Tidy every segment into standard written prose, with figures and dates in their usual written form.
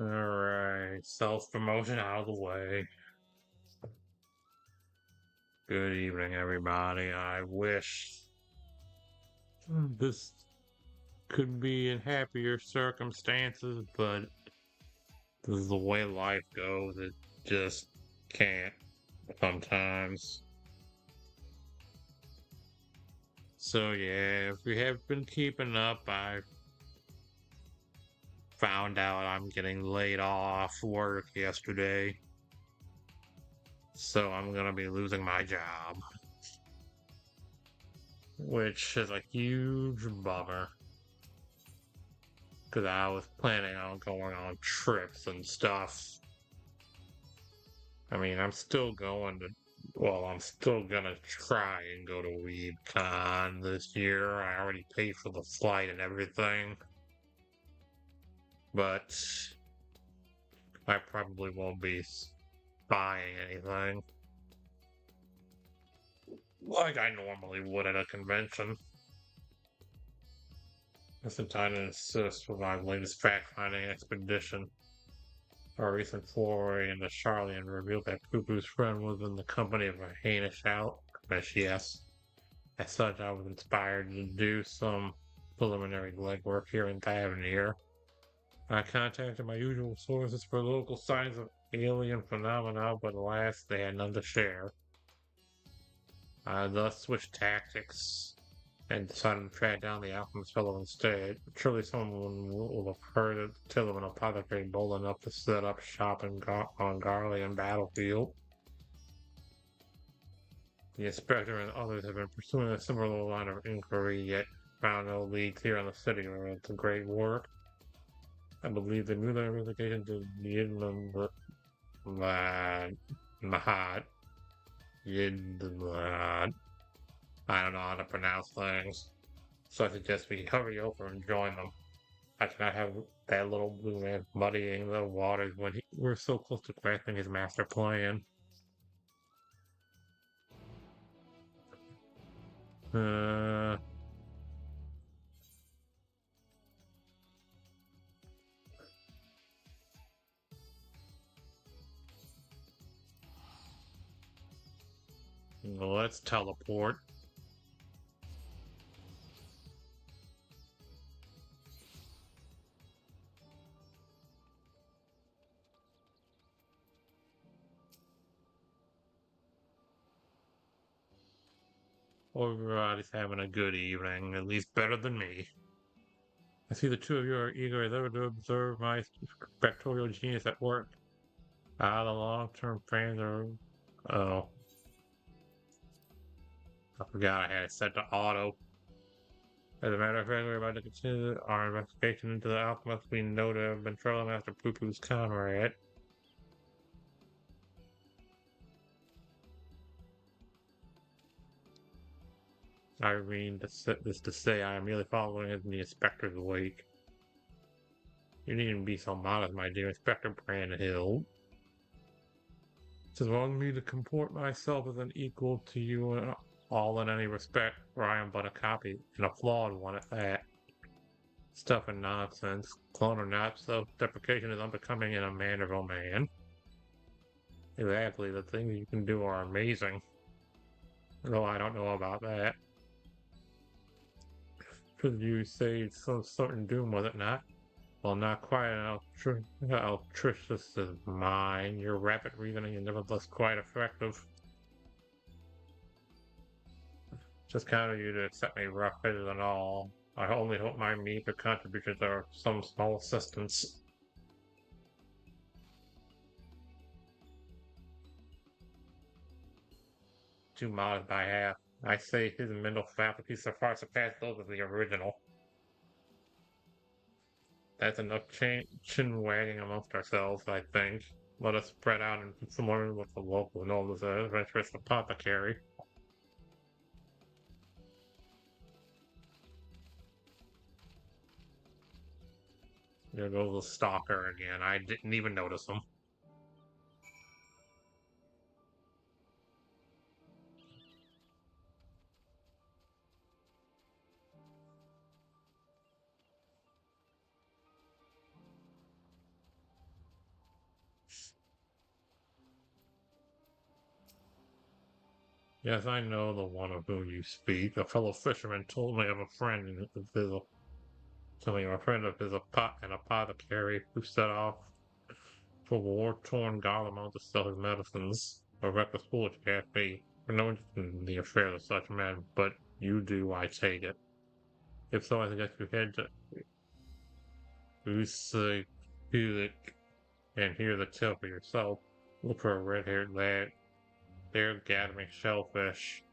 Alright, self-promotion out of the way. Good evening, everybody. I wish this could be in happier circumstances, but this is the way life goes. It just can't sometimes. So yeah, if you have been keeping up, I found out I'm getting laid off work yesterday. So I'm gonna be losing my job, which is a huge bummer. Because I was planning on going on trips and stuff. I mean, I'm still I'm still gonna try and go to WeebCon this year. I already paid for the flight and everything. But I probably won't be buying anything like I normally would at a convention. Just in time to assist with my latest fact-finding expedition. Our recent foray into Charlian revealed that Poo-Poo's friend was in the company of a heinous outfit, yes. As such, I was inspired to do some preliminary legwork here in Tavernier. I contacted my usual sources for local signs of alien phenomena, but alas, they had none to share. I thus switched tactics and decided to track down the alchemist fellow instead. Surely someone will have heard of the tale of an apothecary bold enough to set up shop on Garlean battlefield. The inspector and others have been pursuing a similar line of inquiry, yet found no leads here in the city where it's a great work. I believe the new investigation to Mahat Yidlad. I don't know how to pronounce things, so I suggest we hurry over and join them. I cannot have that little blue man muddying the waters when we're so close to crafting his master plan. Uh, let's teleport. Everybody's having a good evening, at least better than me. I see the two of you are eager as ever to observe my spectral genius at work. Ah, the long-term fans are... Oh, I forgot I had it set to auto. As a matter of fact, we're about to continue our investigation into the alchemist we know to have been trailing after Poo-Poo's comrade. I mean this to say I am merely following in the inspector's wake. You needn't be so modest, my dear Inspector Brandhill. It is wrong of me to comport myself as an equal to you in all in any respect, for I am but a copy, and a flawed one at that. Stuff and nonsense. Clone or not, self-deprecation is unbecoming in a man of a man. Exactly, the things you can do are amazing. Though I don't know about that. Could you say some certain doom, was it not? Well, not quite an altruist as mine. Your rapid reasoning is nevertheless quite effective. Just kind of you to accept me rough edges and all. I only hope my meager contributions are some small assistance. Too modest by half. I say his mental faculties so far surpass those of the original. That's enough chin wagging amongst ourselves, I think. Let us spread out and learn what the local knows as an adventurous apothecary. There goes the stalker again. I didn't even notice him. Yes, I know the one of whom you speak. A fellow fisherman told me of a friend in his told me of a friend of his an apothecary who set off for war-torn Garlemald to sell his medicines. A reckless foolish can't be. For no interest in the affairs of such men, but you do, I take it. If so, I suggest you head to Usyk and hear the tale for yourself. Look for a red-haired lad there gathering shellfish.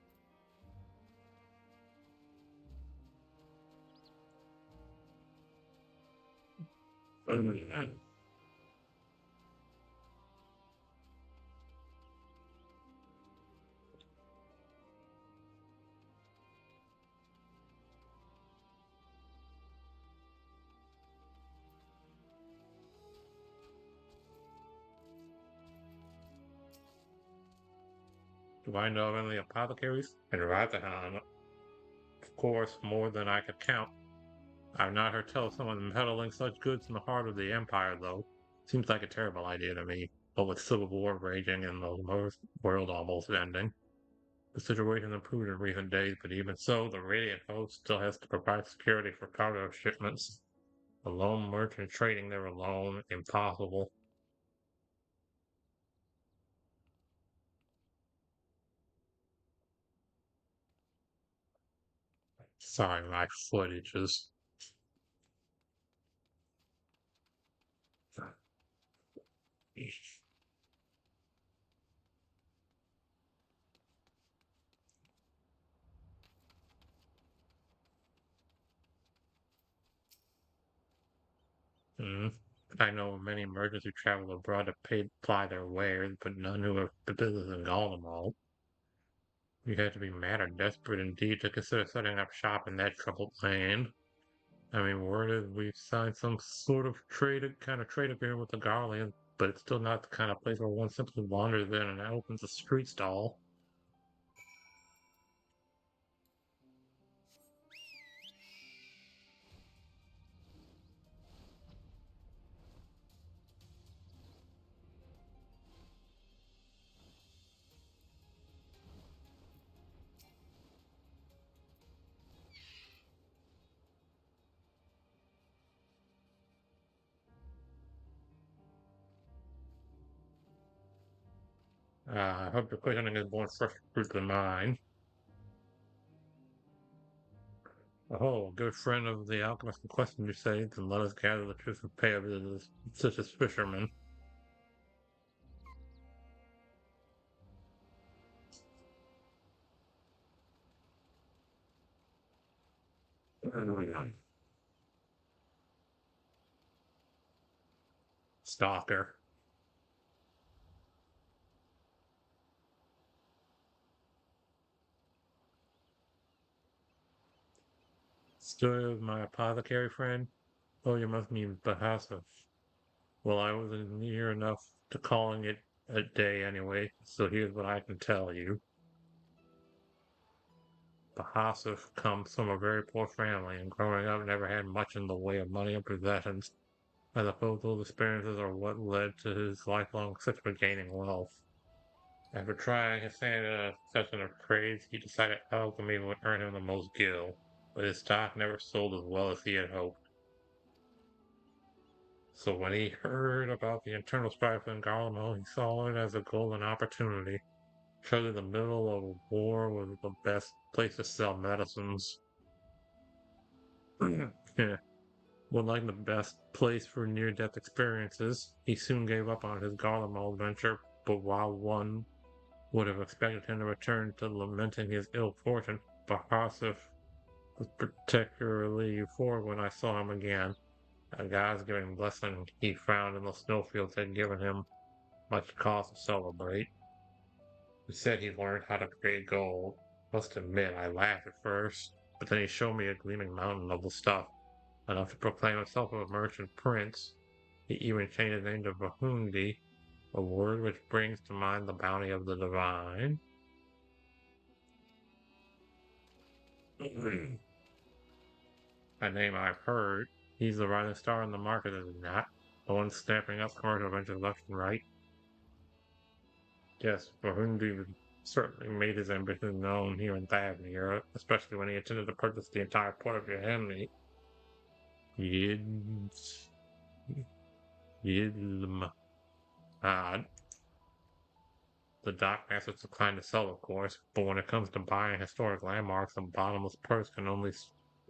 Do I know of any apothecaries? And Ratahan, of course, more than I could count. I've not heard tell of someone peddling such goods in the heart of the Empire, though. Seems like a terrible idea to me, but with civil war raging and the world almost ending. The situation improved in recent days, but even so, the Radiant Host still has to provide security for cargo shipments. A lone merchant trading there alone, impossible. Sorry, my footage is. Mm. I know many merchants who travel abroad to ply their wares, but none who have the business in Garlemald. You had to be mad or desperate indeed to consider setting up shop in that troubled land. I mean, word is we've signed some sort of trade agreement with the Garleans, but it's still not the kind of place where one simply wanders in and opens a street stall. I hope your questioning is more fresh fruit than mine. Oh, good friend of the alchemist in question, you say, then let us gather the truth and pay of his such as fishermen. Stalker. Story of my apothecary friend? Oh, you must mean Bahasa. Well, I wasn't near enough to calling it a day anyway, so here's what I can tell you. Bahasif comes from a very poor family, and growing up never had much in the way of money and possessions. I suppose those experiences are what led to his lifelong search for gaining wealth. After trying his hand in a session of trades, he decided alchemy would earn him the most gil, but his stock never sold as well as he had hoped. So when he heard about the internal strife in Garlemald, he saw it as a golden opportunity. Surely the middle of a war was the best place to sell medicines. Yeah, well, like the best place for near-death experiences, he soon gave up on his Garlemald venture, but while one would have expected him to return to lamenting his ill fortune, Bahasif was particularly euphoric when I saw him again. A God's-given blessing he found in the snowfields had given him much cause to celebrate. He said he learned how to create gold. Must admit, I laughed at first, but then he showed me a gleaming mountain of the stuff, enough to proclaim himself a merchant prince. He even changed his name to Vahundi, a word which brings to mind the bounty of the divine. A name I've heard. He's the rising star in the market, is he not? The one snapping up commercial ventures left and right. Yes, Vahundi certainly made his ambition known here in Thavnir, especially when he intended to purchase the entire port of Gehenna. Yid... Yidlm... Odd. The dockmasters declined to sell, of course, but when it comes to buying historic landmarks, a bottomless purse can only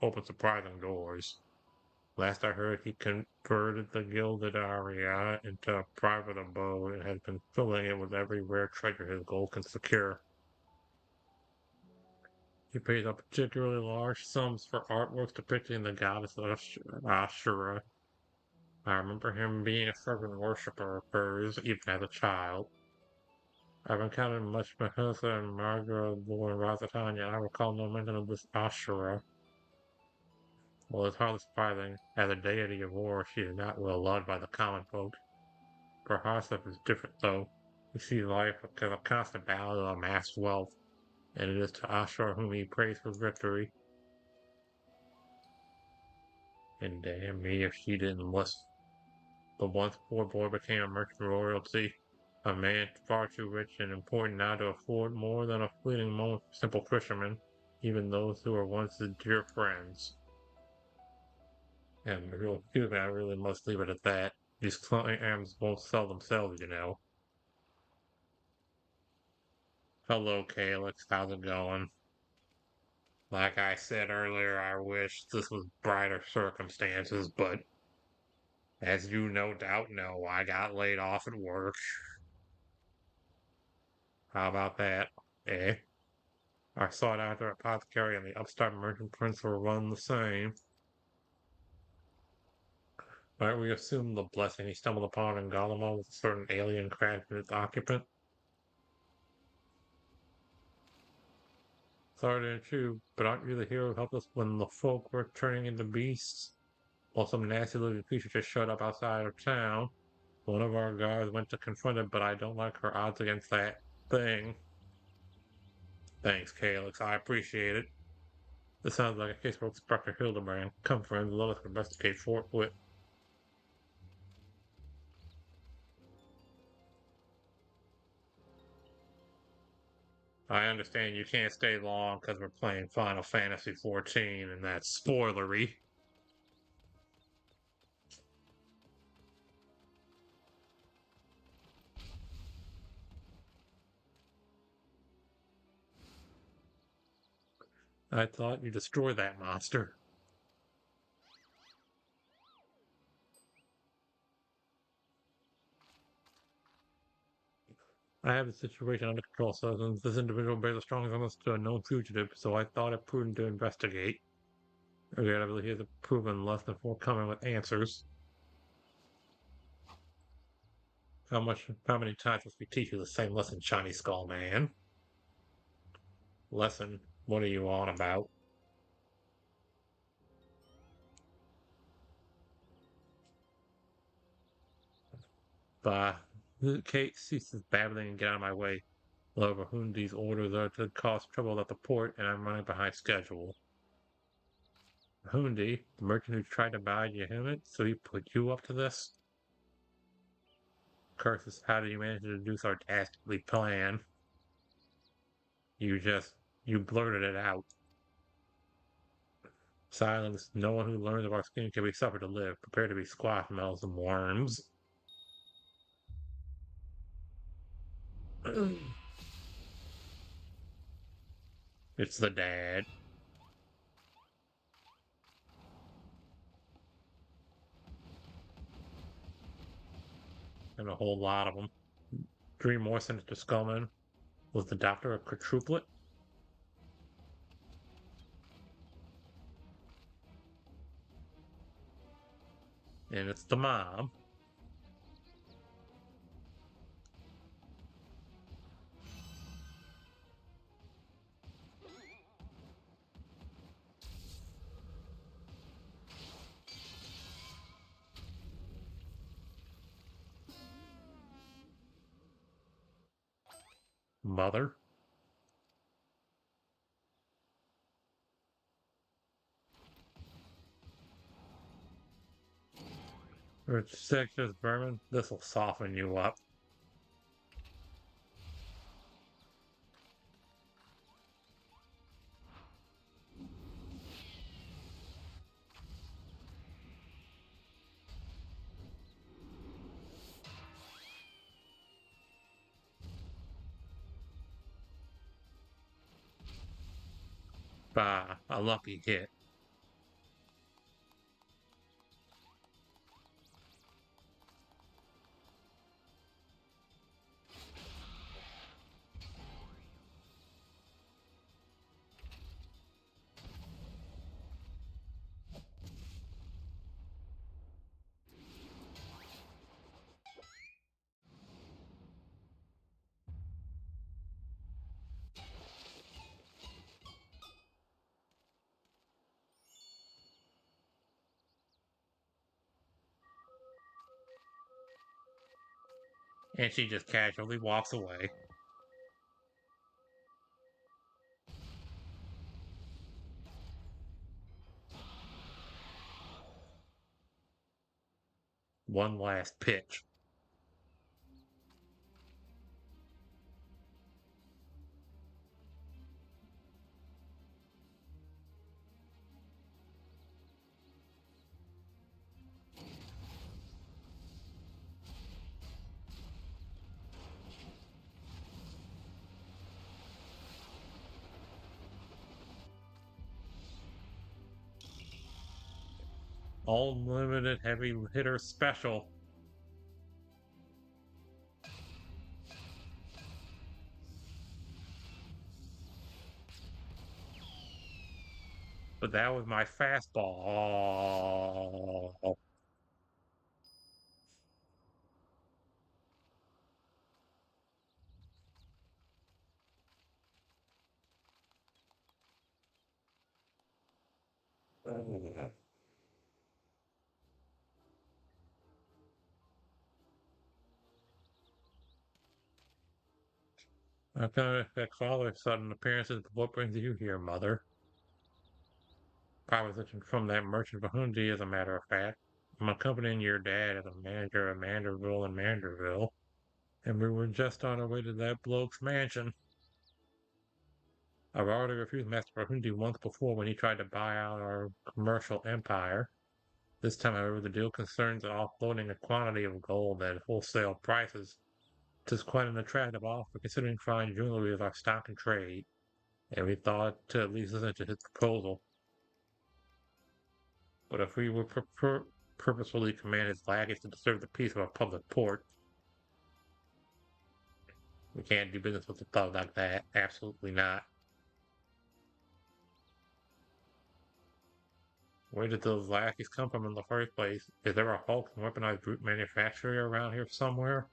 open surprising doors. Last I heard, he converted the Gilded Aria into a private abode and has been filling it with every rare treasure his gold can secure. He pays out particularly large sums for artworks depicting the goddess Ashura. I remember him being a fervent worshiper of hers, even as a child. I've encountered much Mahisa and Margaret and Razatanya, and I recall no mention of this Ashura. Well, it's hardly surprising. As a deity of war, she is not well loved by the common folk. For Harsef is different, though. He sees life as a constant battle to amass wealth, and it is to Ashura whom he prays for victory. And damn me if she didn't listen. The once poor boy became a merchant royalty, a man far too rich and important now to afford more than a fleeting moment for simple fishermen, even those who were once his dear friends. And excuse me, I really must leave it at that. These client items won't sell themselves, you know. Hello, Calyx. How's it going? Like I said earlier, I wish this was brighter circumstances, but as you no doubt know, I got laid off at work. How about that? Eh? Our sought-after apothecary and the upstart merchant prince will run the same. Might we assume the blessing he stumbled upon in Golema was a certain alien craft in its occupant? Sorry to intrude, but aren't you the hero who helped us when the folk were turning into beasts? Well, some nasty little creature just showed up outside of town. One of our guards went to confront it, but I don't like her odds against that thing. Thanks, Calyx. I appreciate it. This sounds like a case for Inspector Hildibrand. Come, friends, let us investigate forthwith. I understand you can't stay long because we're playing Final Fantasy XIV, and that's spoilery. I thought you destroyed that monster. I have the situation under control, so since this individual bears a strong resemblance to a known fugitive, so I thought it prudent to investigate. Regrettably, he has proven less than forthcoming with answers. How many times must we teach you the same lesson, shiny skull man? Lesson? What are you on about? Bah. Kate ceases babbling and get out of my way. However, Hundi's orders are to cause trouble at the port, and I'm running behind schedule. Hundi, the merchant who tried to buy Yehimet, so he put you up to this? Curses, how did you manage to do so dastardly plan? You just, you blurted it out. Silence, no one who learns of our scheme can be suffered to live. Prepare to be squashed, melons and worms. It's the dad. And a whole lot of them. 3 more sent it to Skullman. Was the doctor a quadruplet? And it's the mom. Mother. Rich sexist vermin. This'll soften you up. A lucky hit. And she just casually walks away. One last pitch. Unlimited heavy hitter special. But that was my fastball. I kind of expect father's sudden appearances, but what brings you here, mother? Proposition from that merchant Bahundi, as a matter of fact. I'm accompanying your dad as a manager of Manderville and Manderville, and we were just on our way to that bloke's mansion. I've already refused Master Bahundi once before when he tried to buy out our commercial empire. This time, however, the deal concerns offloading a quantity of gold at wholesale prices. It is quite an attractive offer considering fine jewelry is our stock and trade, and we thought to at least listen to his proposal. But if we would purposefully command his lackeys to disturb the peace of a public port, we can't do business with a thug like that. Absolutely not. Where did those lackeys come from in the first place? Is there a Hulk and weaponized brute manufacturer around here somewhere?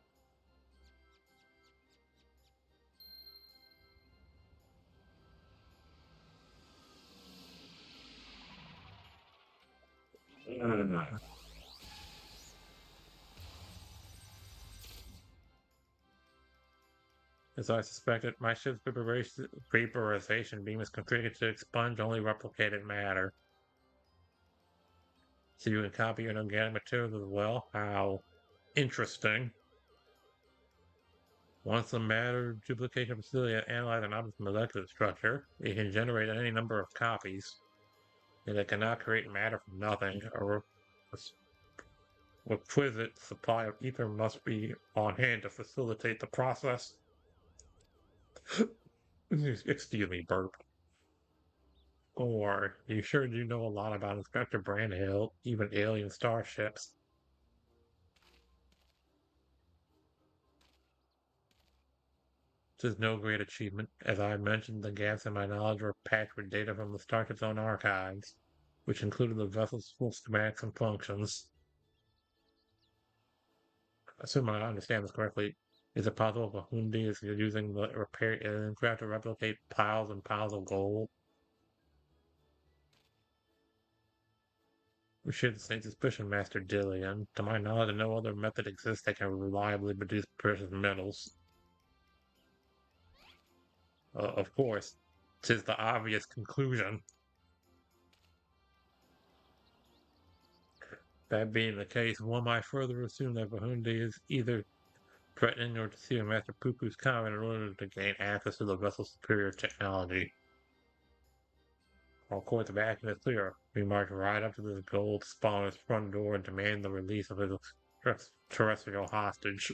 As I suspected, my ship's vaporization beam is configured to expunge only replicated matter. So you can copy an organic materials as well? How interesting. Once the matter duplication facility analyzes an object's molecular structure, it can generate any number of copies. Yet it cannot create matter from nothing. A requisite supply of ether must be on hand to facilitate the process. Excuse me, burp. Or, you sure do know a lot about Inspector Brandhill, even alien starships. This is no great achievement. As I mentioned, the gaps in my knowledge were packed with data from the starship's own archives, which included the vessel's full schematics and functions. Assuming I understand this correctly, is it possible Bahundi is using the repair aircraft to replicate piles and piles of gold? We share the same suspicion, Master Dillian. To my knowledge, no other method exists that can reliably produce precious metals. Of course, 'tis the obvious conclusion. That being the case, one might further assume that Bahundi is either threatening or deceiving Master Pupu's comment in order to gain access to the vessel's superior technology. Our course of action is clear. We march right up to this gold spawner's front door and demand the release of his terrestrial hostage.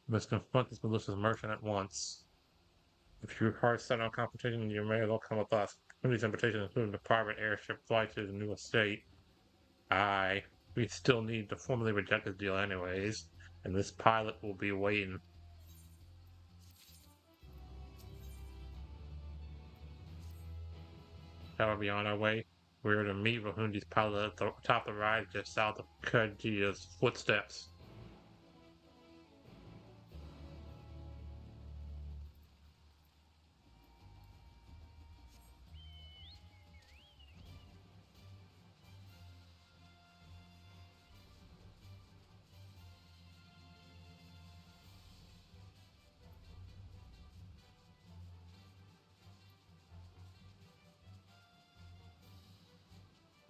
You must confront this malicious merchant at once. If your heart set on competition, you may as well come with us. These invitations include a private airship flight to the new estate. Aye, we still need to formally reject this deal anyways, and this pilot will be waiting. Shall we be on our way? We're to meet Rahundi's pilot at the top of the rise just south of Kajia's footsteps.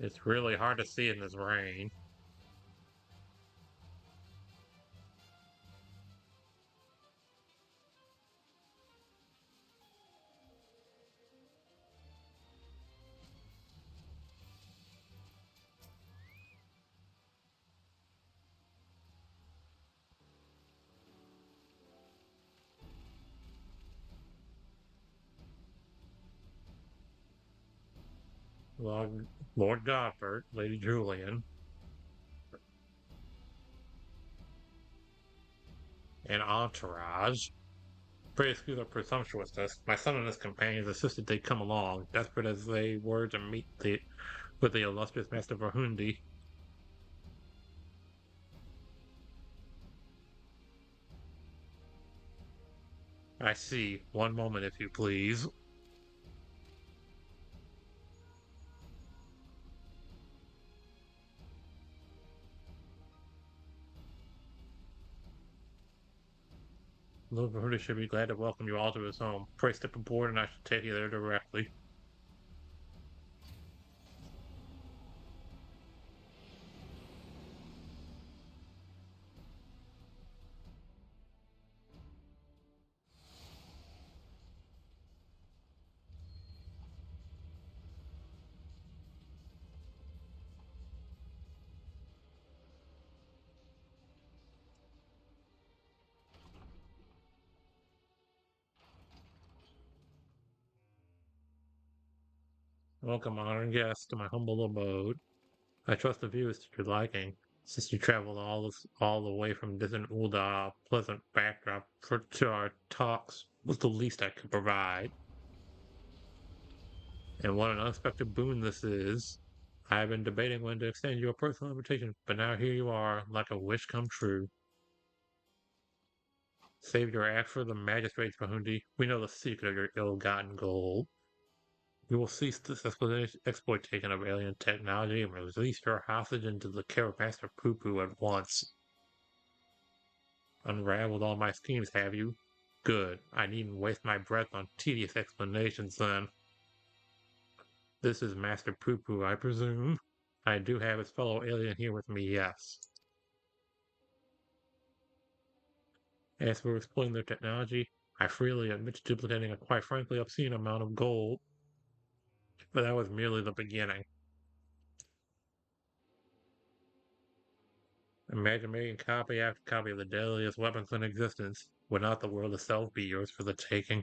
It's really hard to see in this rain. Lord Godford, Lady Julian, and entourage. Pray excuse our presumptuousness. My son and his companions insisted they come along, desperate as they were to meet with the illustrious Master Verhundi. I see. One moment, if you please. Lord Verhundi should be glad to welcome you all to his home. Pray step aboard and I shall take you there directly. Welcome, honored guests, to my humble abode. I trust the view is to your liking, since you traveled all the way from distant Ulda. Pleasant backdrop to our talks was the least I could provide. And what an unexpected boon this is. I have been debating when to extend you a personal invitation, but now here you are, like a wish come true. Save your act for the magistrates, Mahundi. We know the secret of your ill-gotten gold. We will cease this exploitation of alien technology and release your hostage into the care of Master Poo-Poo at once. Unraveled all my schemes, have you? Good. I needn't waste my breath on tedious explanations then. This is Master Poo-Poo, I presume? I do have his fellow alien here with me, yes. As for exploiting their technology, I freely admit to duplicating a quite frankly obscene amount of gold. But that was merely the beginning. Imagine making copy after copy of the deadliest weapons in existence. Would not the world itself be yours for the taking?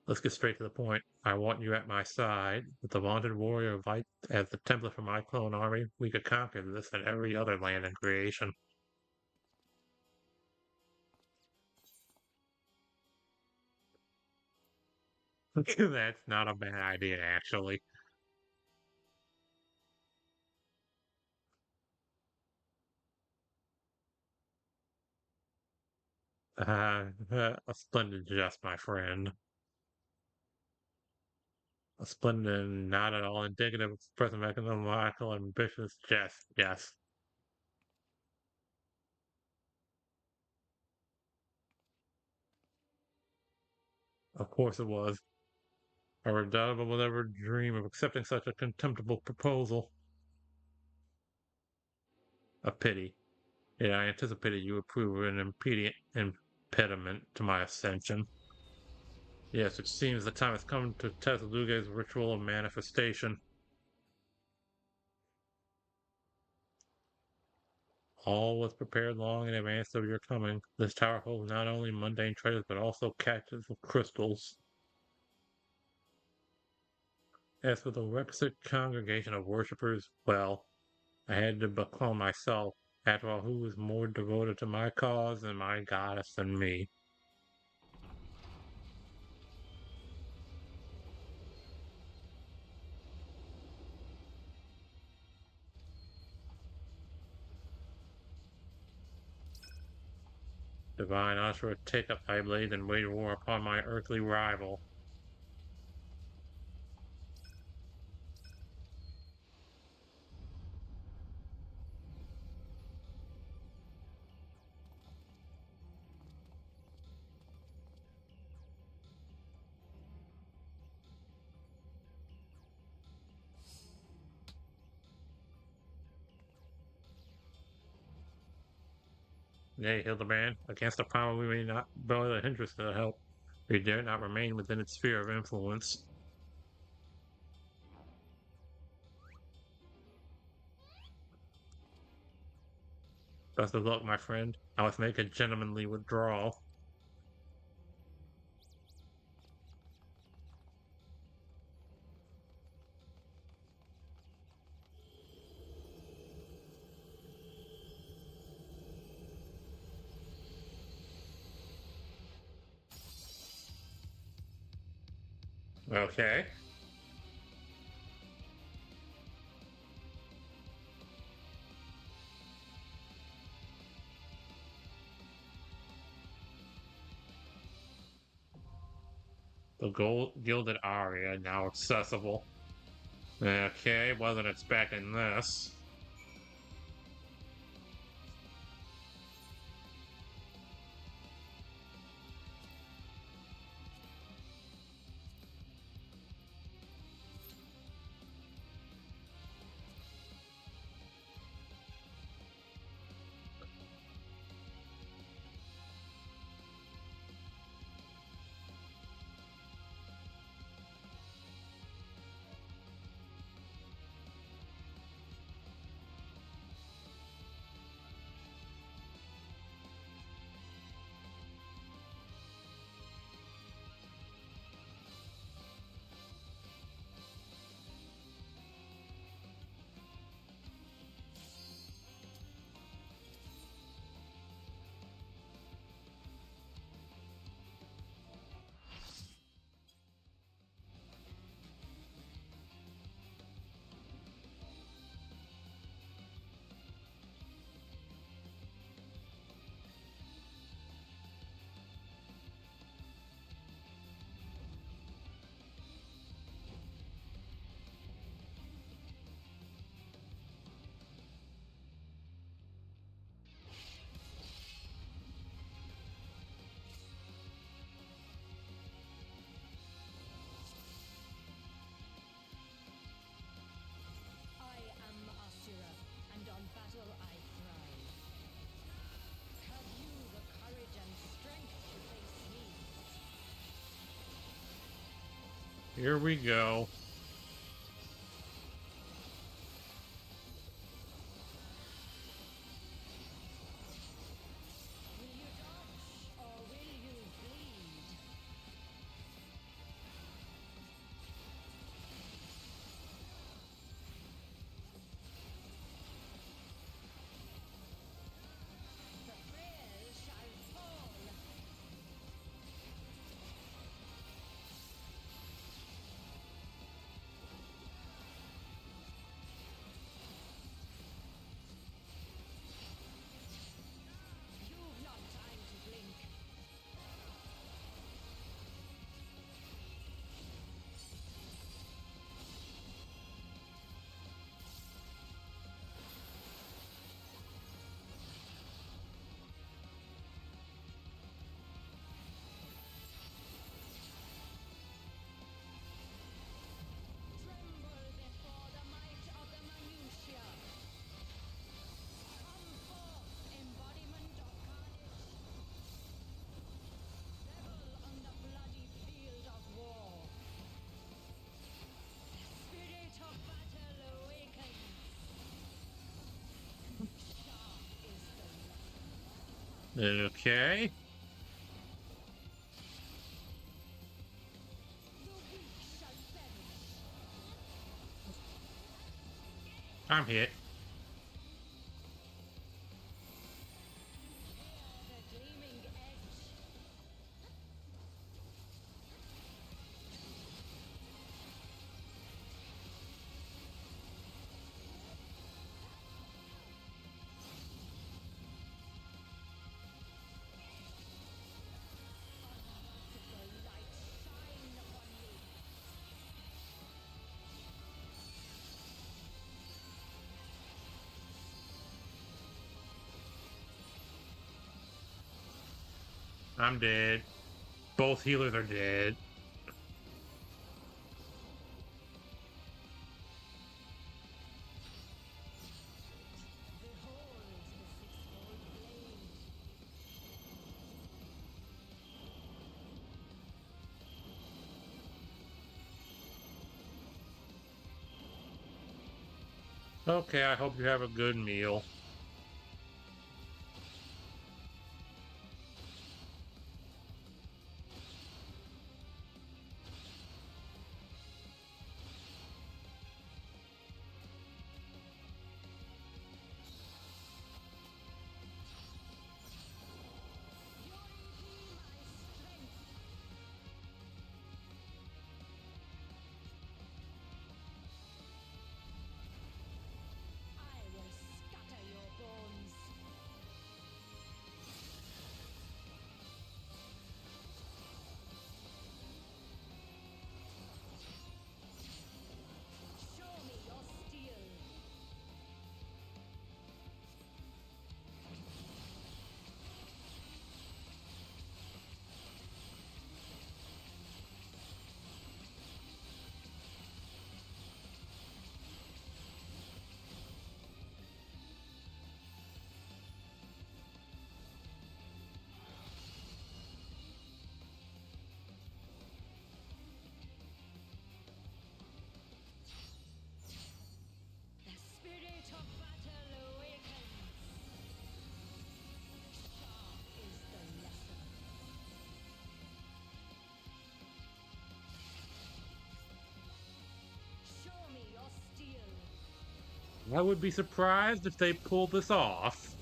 Let's get straight to the point. I want you at my side. With the vaunted warrior of light as the template for my clone army, we could conquer this and every other land in creation. That's not a bad idea, actually. A splendid jest, my friend. A splendid and not at all indicative of present economical ambitious jest, yes. Of course it was. I redoubtable would ever dream of accepting such a contemptible proposal. A pity. Yet I anticipated you would prove an impediment to my ascension. Yes, it seems the time has come to test Luge's ritual of manifestation. All was prepared long in advance of your coming. This tower holds not only mundane treasures, but also caches of crystals. As for the requisite congregation of worshippers, well, I had to become myself. After all, who was more devoted to my cause and my goddess than me? Divine Ashura, take up thy blade and wage war upon my earthly rival. Nay, Hildibrand, against the power we may not bear the hindrance to help. We dare not remain within its sphere of influence. Best of luck, my friend. I must make a gentlemanly withdrawal. Okay. The Gilded Aria now accessible. Okay, wasn't expecting this. I am Asura, and on battle I thrive. Have you the courage and strength to face me? Here we go. Will you dodge, or will you bleed? The frail shall fall. Okay. The weak shall perish. I'm hit. The gleaming edge. Unmerciful light shine upon me. I'm dead. Both healers are dead. Behold the sixfold blade. Okay, I hope you have a good meal. Fury be my strength. I will scatter your bones. Show me your steel. The spirit of battle awakens. Sharp is the lesson. Show me your steel. I would be surprised if they pull this off.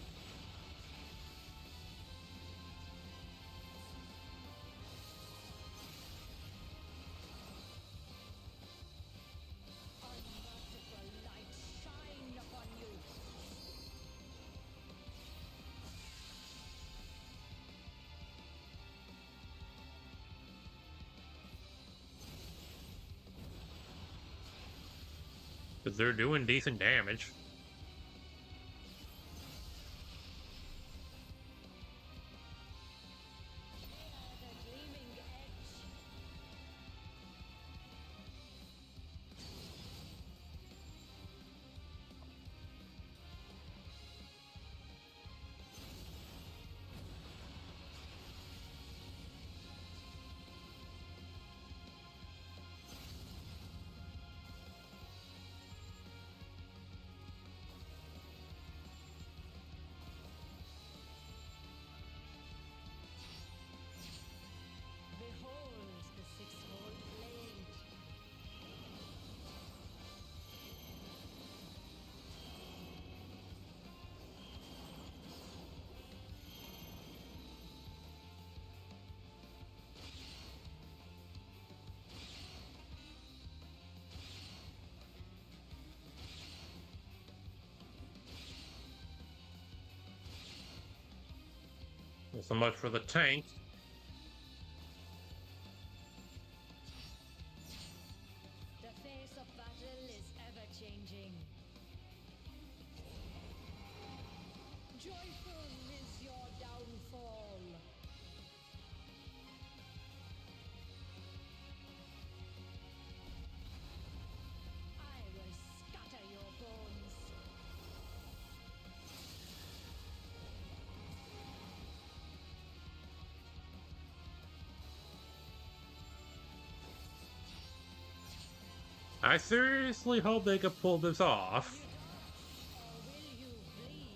Unmerciful light shine upon you. Because they're doing decent damage. The gleaming edge. Behold the sixfold blade. So much for the tank. The face of battle is ever changing. Joyful is your downfall. I will scatter your bones. I seriously hope they could pull this off. Will you dodge or will you bleed?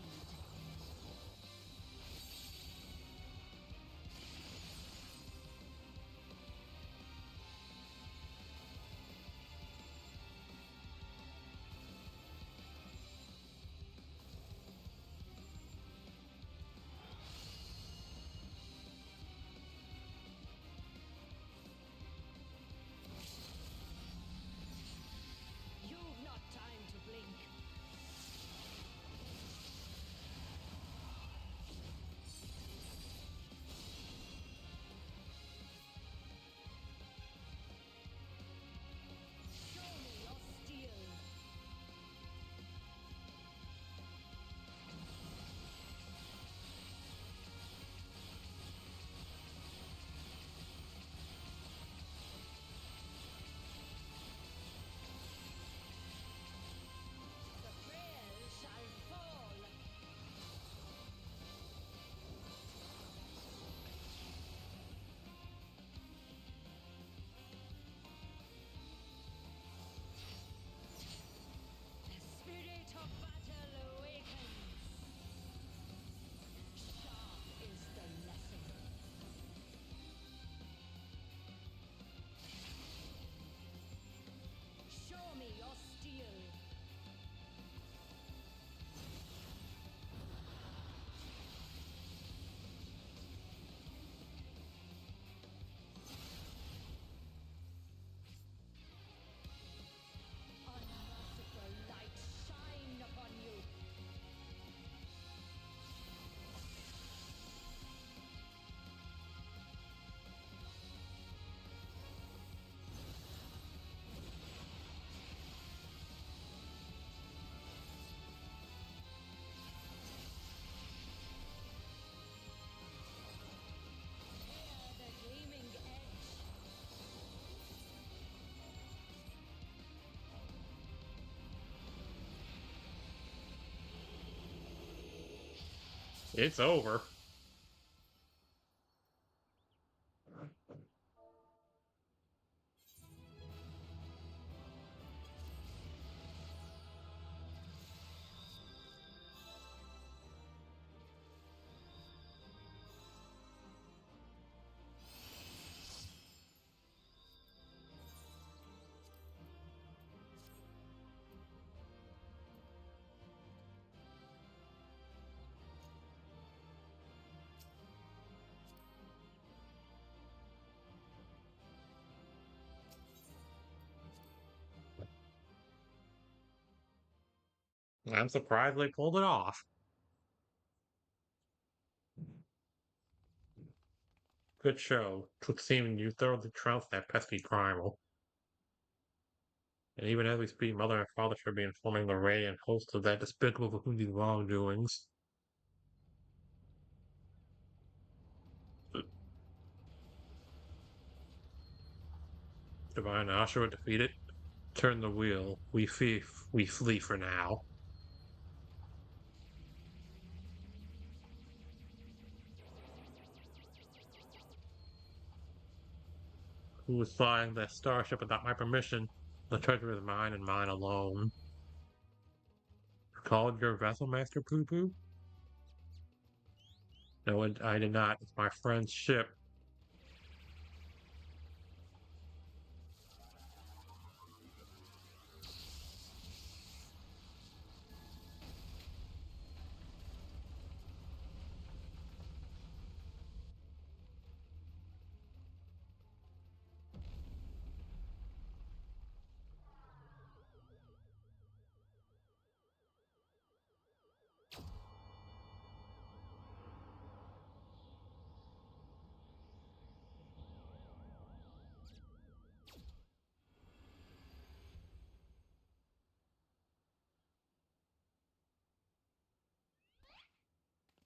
It's over. I'm surprised they pulled it off. Good show. Twould seem you thoroughly trounced that pesky primal. And even as we speak, Mother and Father should be informing the radiant host of that despicable Wahundi's wrongdoings. Divine Ashura defeated. Turn the wheel. We flee for now. Who was flying that starship without my permission? The treasure is mine and mine alone. Called your vessel, Master Poo Poo? No, I did not. It's my friend's ship.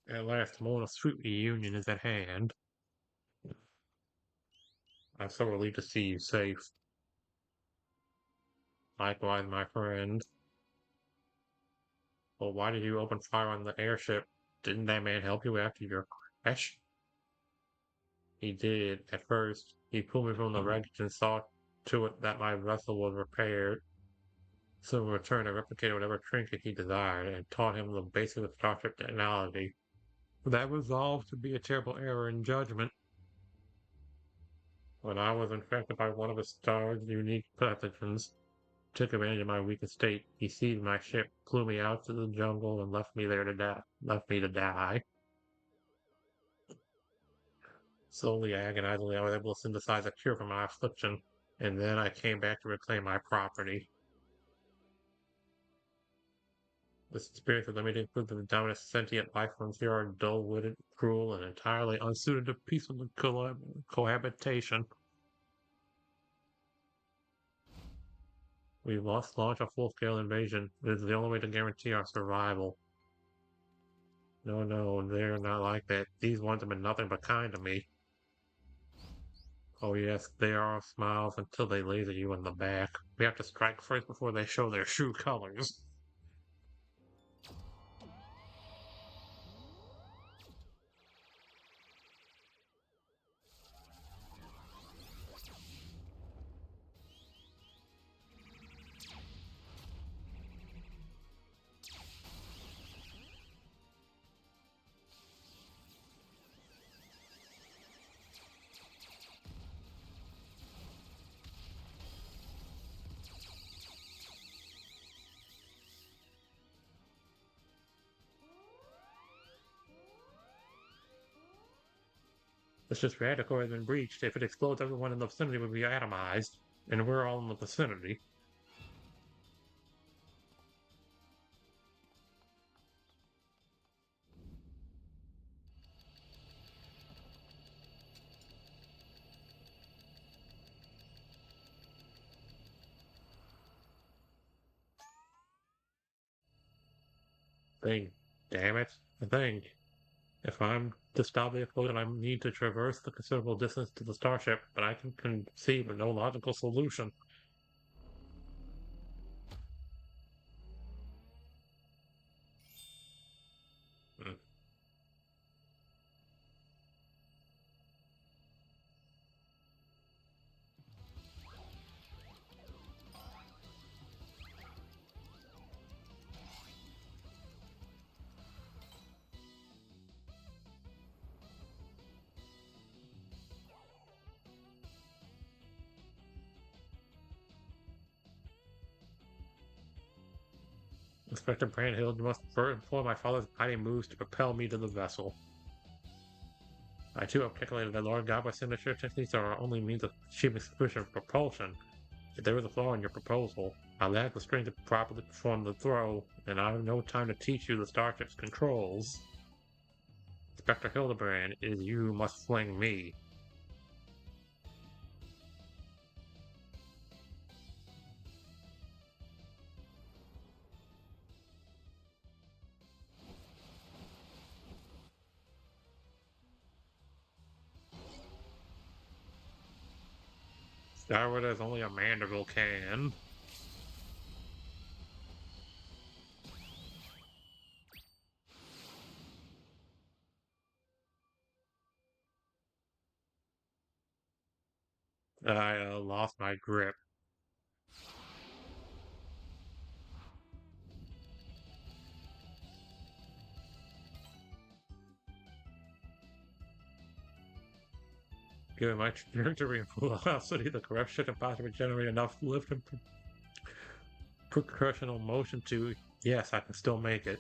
At last, the moment of sweet reunion is at hand. I'm so relieved to see you safe. Likewise, my friend. Well, why did you open fire on the airship? Didn't that man help you after your crash? He did, at first. He pulled me from the wreckage and saw to it that my vessel was repaired. So in return, I replicated whatever trinket he desired and taught him the basics of starship technology. That resolved to be a terrible error in judgment. When I was infected by one of the star's unique pathogens, took advantage of my weak state. He seized my ship, flew me out to the jungle, and left me there to die. Left me to die. Slowly, agonizingly, I was able to synthesize a cure for my affliction, and then I came back to reclaim my property. This experience led me to conclude that the dominant sentient life forms here are dull-witted, cruel, and entirely unsuited to peaceful cohabitation. We must launch a full-scale invasion. It is the only way to guarantee our survival. No, no, they're not like that. These ones have been nothing but kind to me. Oh yes, they are smiles until they laser you in the back. We have to strike first before they show their true colors. It's just radical has been breached. If it explodes, everyone in the vicinity will be atomized, and we're all in the vicinity. Thing, damn it, the thing. If I'm to stop the explosion, I need to traverse the considerable distance to the starship, but I can conceive of no logical solution. Hmm. Inspector Brandhill, you must employ my father's mighty moves to propel me to the vessel. I too have calculated that Lord Godway's signature techniques are our only means of achieving sufficient propulsion. If there is a flaw in your proposal, I lack the strength to properly perform the throw, and I have no time to teach you the starship's controls. Inspector Hildibrand, it is you who must fling me. Skyward as only a mandible can. I lost my grip. Given my trajectory and velocity, the correct should have possibly generate enough lift and percussional motion to, yes, I can still make it.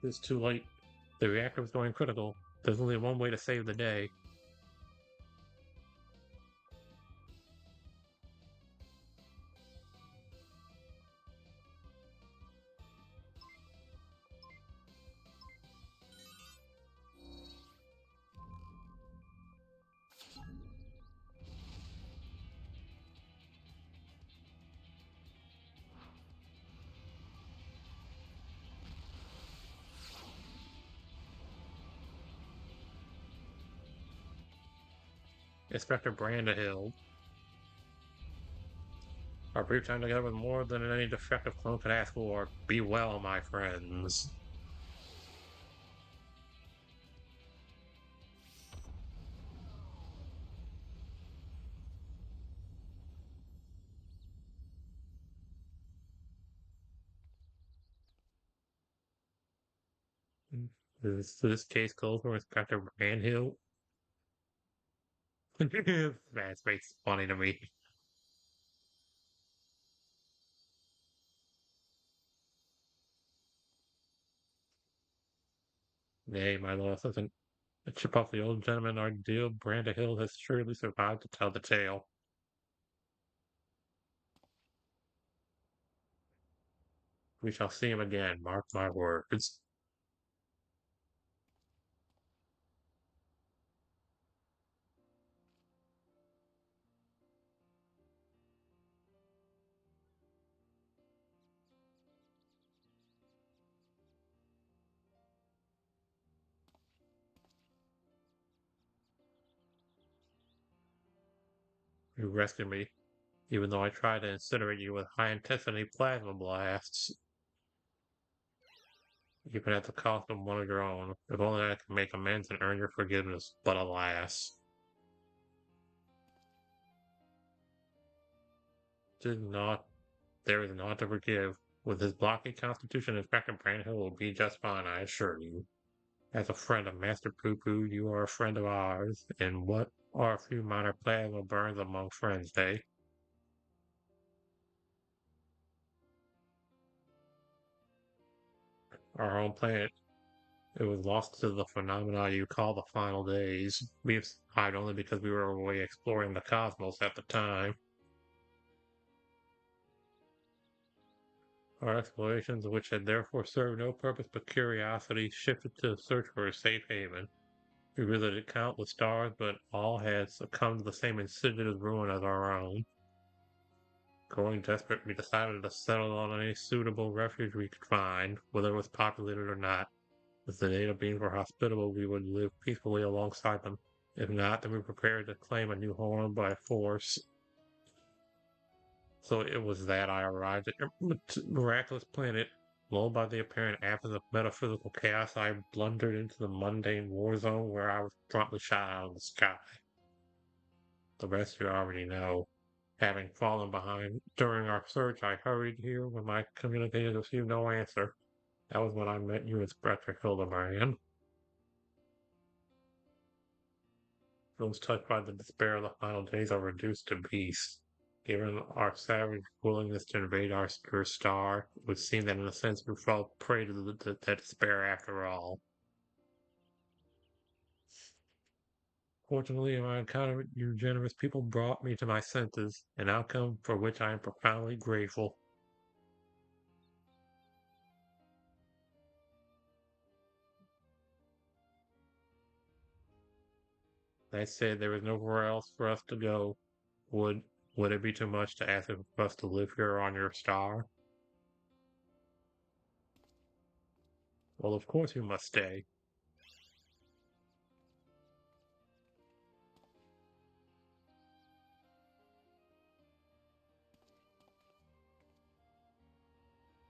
It's too late. The reactor is going critical. There's only one way to save the day. Inspector Brandahill. Our brief time together was more than any defective clone could ask for. Be well, my friends. This case closed for Inspector Brandhill. That's makes funny to me. Nay, my lord, doesn't chip off the old gentleman ordeal. Brandahill has surely survived to tell the tale. We shall see him again, mark my words. You rescued me, even though I tried to incinerate you with high-intensity plasma blasts, even at the cost of one of your own. If only I could make amends and earn your forgiveness, but alas. Did not, there is naught to forgive. With his blocky constitution, Inspector Brandhill will be just fine, I assure you. As a friend of Master Poo Poo, you are a friend of ours, and what are a few minor plasma burns among friends, eh? Our home planet, it was lost to the phenomena you call the final days. We have survived only because we were away exploring the cosmos at the time. Our explorations, which had therefore served no purpose but curiosity, shifted to the search for a safe haven. We visited countless stars, but all had succumbed to the same insidious ruin as our own. Growing desperate, we decided to settle on any suitable refuge we could find, whether it was populated or not. If the native beings were hospitable, we would live peacefully alongside them. If not, then we prepared to claim a new home by force. So it was that I arrived at a miraculous planet. Lulled by the apparent absence of metaphysical chaos, I blundered into the mundane war zone where I was promptly shot out of the sky. The rest you already know. Having fallen behind during our search, I hurried here when my communicators received no answer. That was when I met you, Inspector Hildibrand. Those touched by the despair of the final days are reduced to beasts. Given our savage willingness to invade your star, it would seem that in a sense we fell prey to that despair after all. Fortunately, my encounter with you generous people brought me to my senses, an outcome for which I am profoundly grateful. They said there was nowhere else for us to go. Would would it be too much to ask for us to live here on your star? Well, of course you must stay.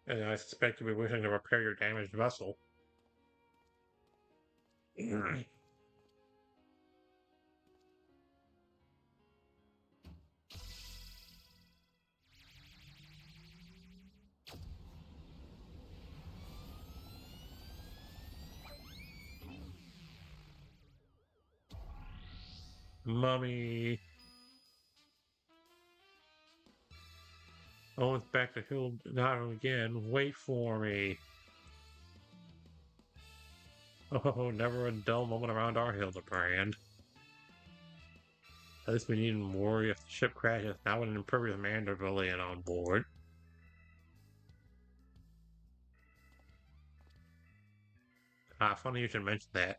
And I suspect you'll be wishing to repair your damaged vessel. Mummy. Oh, it's back to Hill. Not again. Wait for me. Oh, never a dull moment around our Hildibrand. At least we needn't worry if the ship crashes. Now with an impervious Mandervillian on board. Funny you should mention that.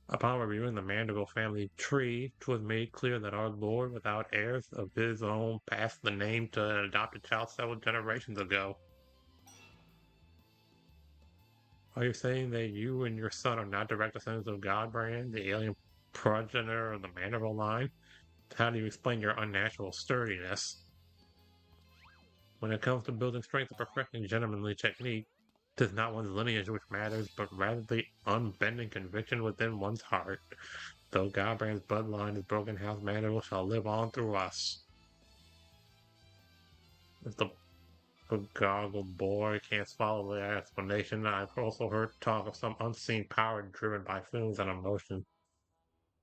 Upon reviewing the Mandeville family tree, 'twas made clear that our lord, without heirs of his own, passed the name to an adopted child several generations ago. Are you saying that you and your son are not direct descendants of Godbrand, the alien progenitor of the Mandeville line? How do you explain your unnatural sturdiness? When it comes to building strength and perfecting gentlemanly technique, 'tis not one's lineage which matters, but rather the unbending conviction within one's heart. Though Godbrand's bloodline is broken, House Mandeville shall live on through us. If the goggle boy can't swallow the explanation, I've also heard talk of some unseen power driven by feelings and emotion.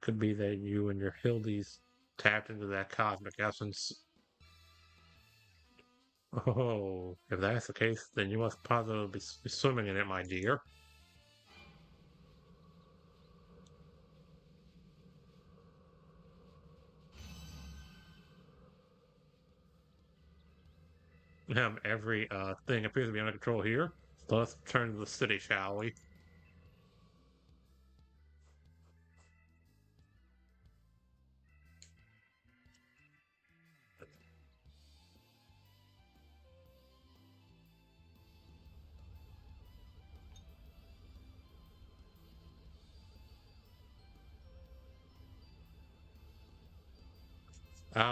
Could be that you and your Hildies tapped into that cosmic essence. Oh, if that's the case, then you must positively be swimming in it, my dear. Every thing appears to be under control here. So let's turn to the city, shall we?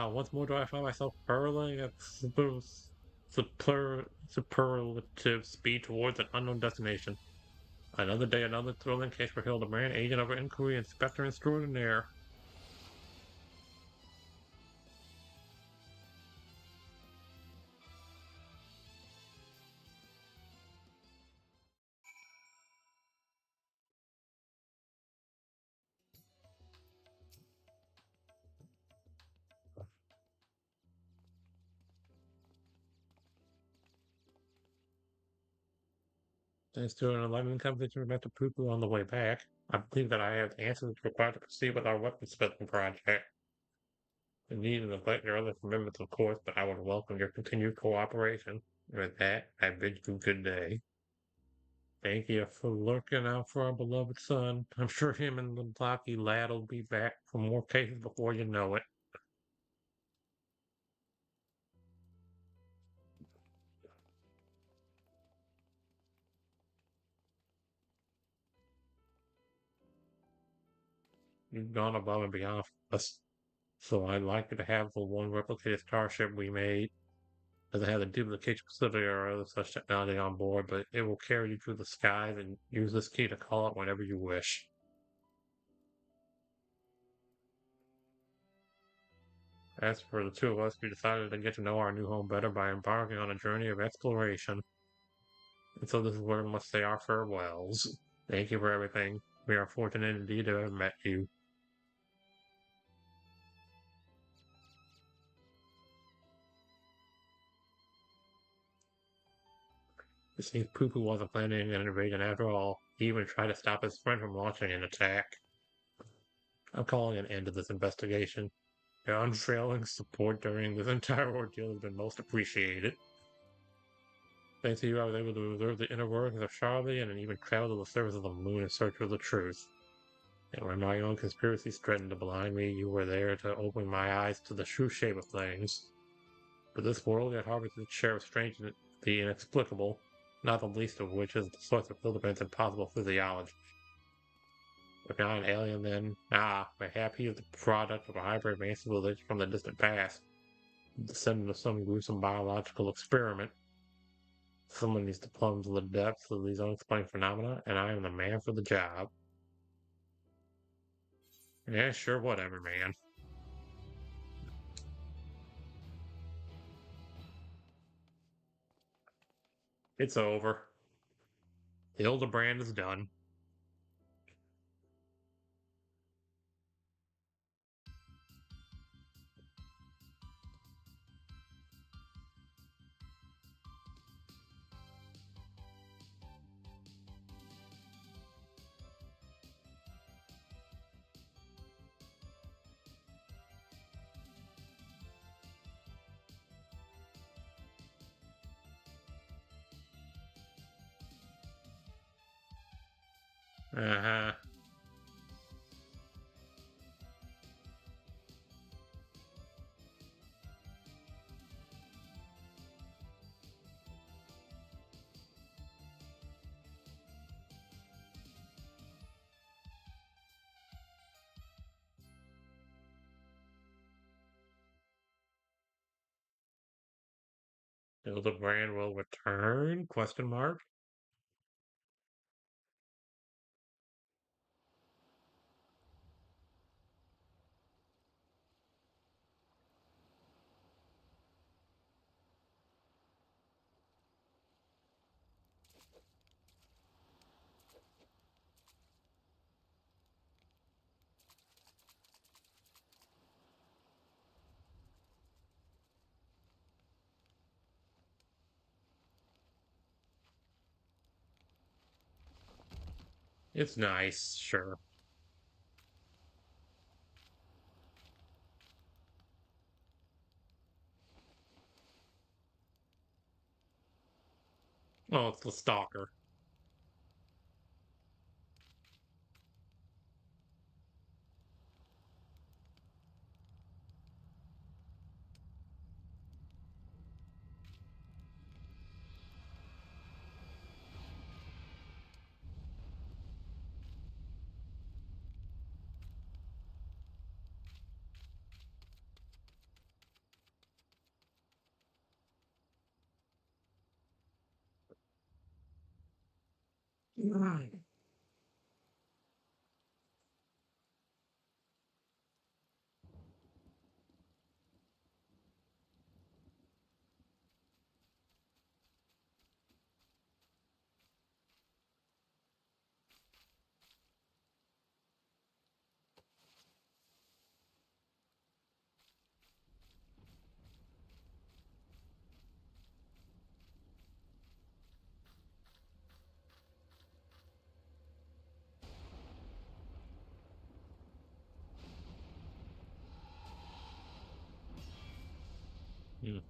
Once more do I find myself hurling at superlative speed towards an unknown destination. Another day, another thrilling case for Hildibrand, agent of inquiry, inspector extraordinaire. Thanks to an enlightening conversation with Mr. Poo on the way back, I believe that I have the answers required to proceed with our weaponsmithing project. The need and neglect your other commitments, of course, but I would welcome your continued cooperation. With that, I bid you good day. Thank you for looking out for our beloved son. I'm sure him and the blocky lad will be back for more cases before you know it. You've gone above and beyond for us. So I'd like you to have the one replicated starship we made. Doesn't have the duplication facility or other such technology on board, but it will carry you through the skies and use this key to call it whenever you wish. As for the two of us, we decided to get to know our new home better by embarking on a journey of exploration. And so this is where we must say our farewells. Thank you for everything. We are fortunate indeed to have met you. It seems Poo-Poo wasn't planning an invasion after all. He even tried to stop his friend from launching an attack. I'm calling an end to this investigation. Your unfailing support during this entire ordeal has been most appreciated. Thanks to you, I was able to observe the inner workings of Charlie and even travel to the surface of the moon in search of the truth. And when my own conspiracies threatened to blind me, you were there to open my eyes to the true shape of things. But this world yet harbors its share of strange and the inexplicable, not the least of which is the source of Hildibrand's impossible physiology. If not an alien, then, mayhap he is the product of a hybrid man civilization from the distant past, descendant of some gruesome biological experiment. Someone needs to plumb to the depths of these unexplained phenomena, and I am the man for the job. Yeah, sure, whatever, man. It's over. Hildibrand is done. Uh-huh. Hildibrand will return? Question mark. It's nice, sure. Oh, it's the stalker. Mm. Mm.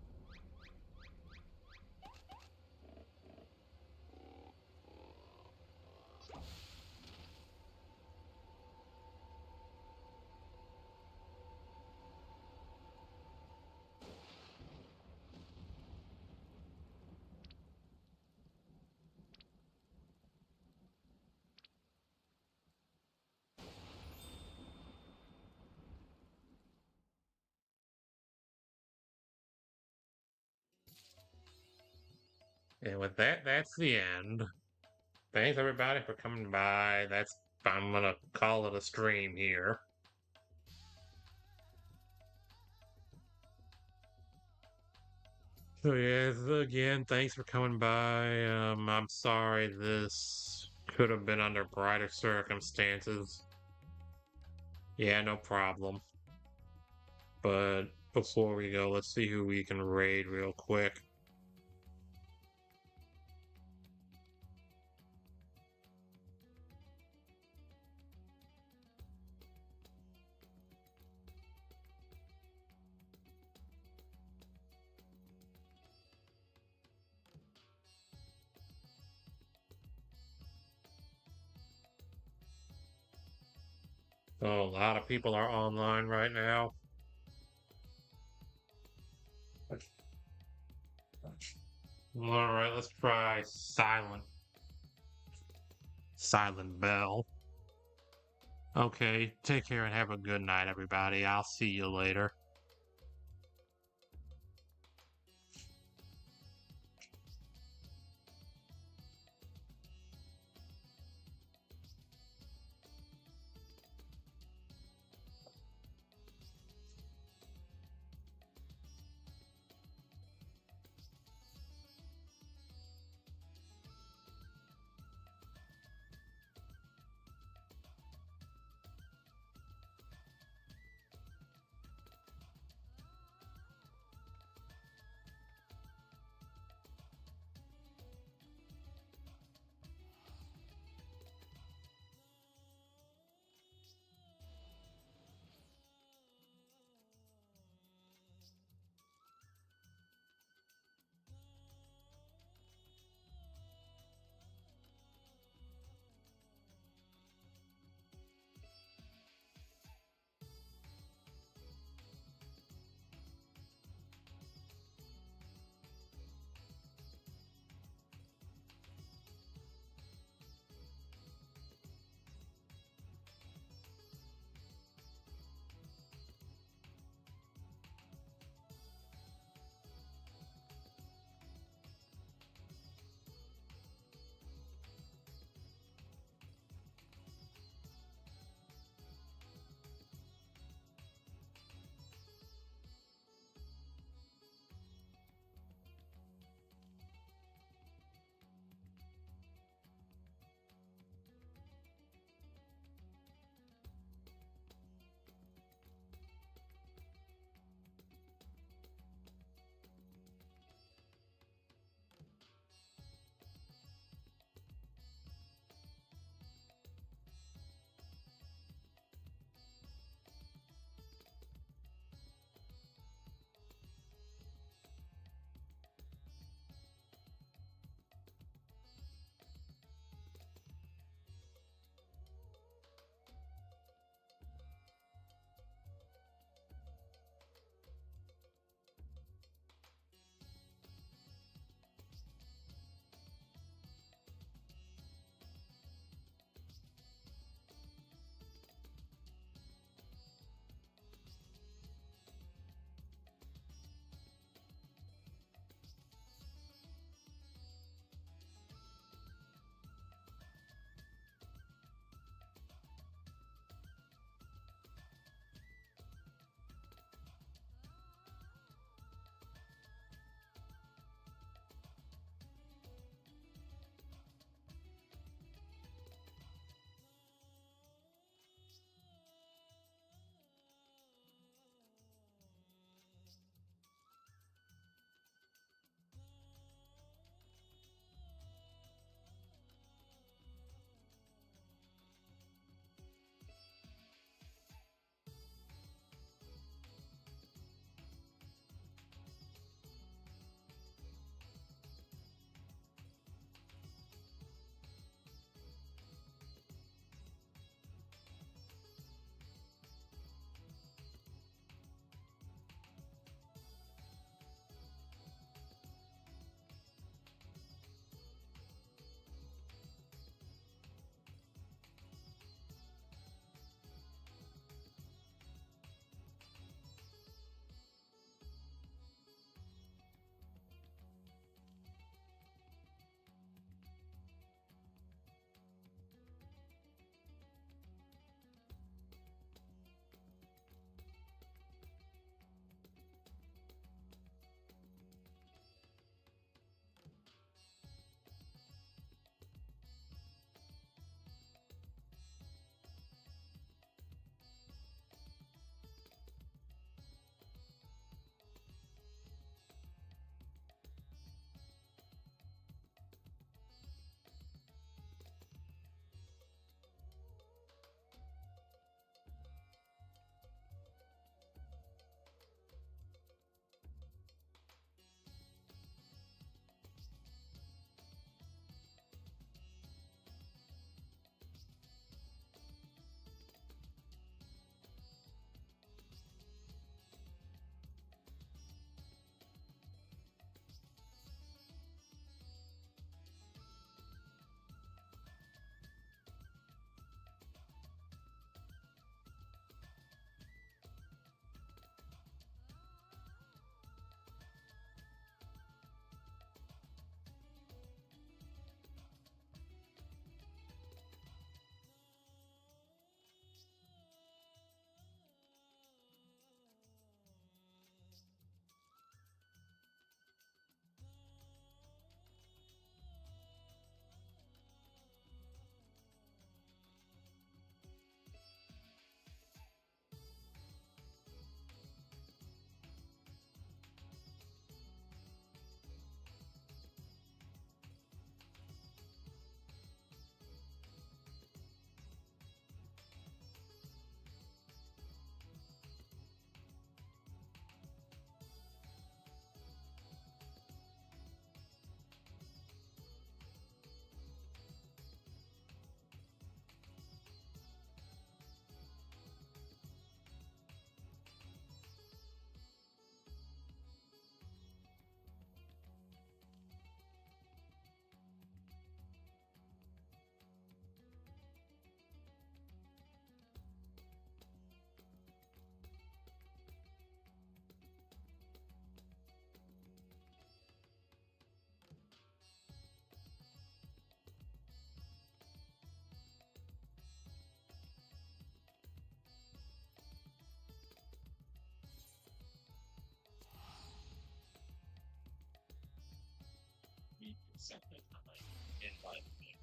And with that, that's the end. Thanks everybody for coming by. I'm gonna call it a stream here. So yes, again, thanks for coming by. I'm sorry this could have been under brighter circumstances. Yeah, no problem. But before we go, let's see who we can raid real quick. Oh, a lot of people are online right now. Alright, let's try Silent Bell. Okay, take care and have a good night, everybody. I'll see you later. Simply invite me.